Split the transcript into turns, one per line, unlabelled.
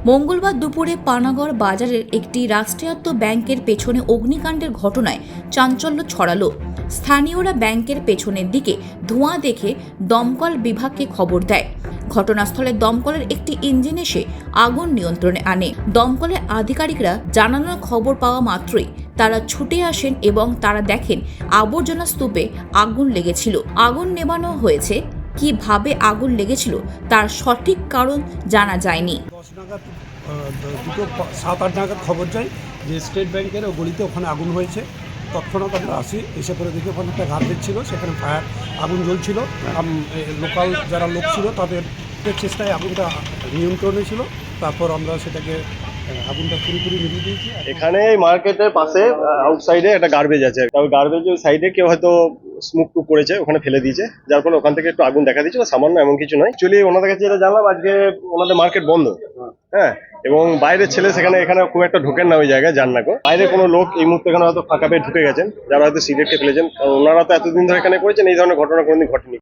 মঙ্গলবার দুপুরে পানাগড় বাজারের একটি রাষ্ট্রায়ত্ত ব্যাংকের পেছনে অগ্নিকাণ্ডের ঘটনায় চাঞ্চল্য ছড়ালো। স্থানীয়রা ব্যাংকের পেছনের দিকে ধোঁয়া দেখে দমকল বিভাগকে খবর দেয়। ঘটনাস্থলে দমকলের একটি ইঞ্জিন এসে আগুন নিয়ন্ত্রণে আনে। দমকলের আধিকারিকরা জানানোর খবর পাওয়া মাত্রই তারা ছুটে আসেন এবং তারা দেখেন আবর্জনা স্তূপে আগুন লেগেছিল। আগুন নেভানো হয়েছে। কিভাবে আগুন লেগেছিল তার সঠিক কারণ জানা যায়নি।
10 নাগাদ 7-8 নাগাদ খবর যায় যে স্টেট ব্যাংকের গলিতে ওখানে আগুন হয়েছে। তৎক্ষণাৎ আমরা আসি, এসে পরে দেখি ওখানে একটা গার্বেজ ছিল, সেখানে ফায়ার আগুন জ্বলছিল। লোকাল যারা লোক ছিল তাদের চেষ্টায় আগুনটা নিয়ন্ত্রণে ছিল। তারপর আমরা সেটাকে আগুনটা পুরোপুরি নিভিয়ে দিয়েছি।
এখানে মার্কেটের পাশে আউটসাইডে একটা গার্বেজ আছে, ওই গার্বেজের সাইডে কেউ হয়তো স্মোক টুক করেছে, ওখানে ফেলে দিয়েছে, যার ফলে ওখান থেকে একটু আগুন দেখা দিয়েছিল। সামান্য এমন কিছু নয়। অ্যাকচুয়ালি ওনাদের কাছে যেটা জানলাম, আজকে ওনাদের মার্কেট বন্ধ। হ্যাঁ, এবং বাইরের ছেলে এখানে খুব একটা ঢোকেন না ওই জায়গায়, যান না গো। বাইরে কোনো লোক এই মুহূর্তে এখানে হয়তো ফাঁকা পেয়ে ঢুকে গেছেন, যারা হয়তো সিগারেট খেয়ে ফেলেছেন, কারণ ওনারা তো এতদিন ধরে এখানে করেছেন, এই ধরনের ঘটনা কোনোদিন ঘটেনি।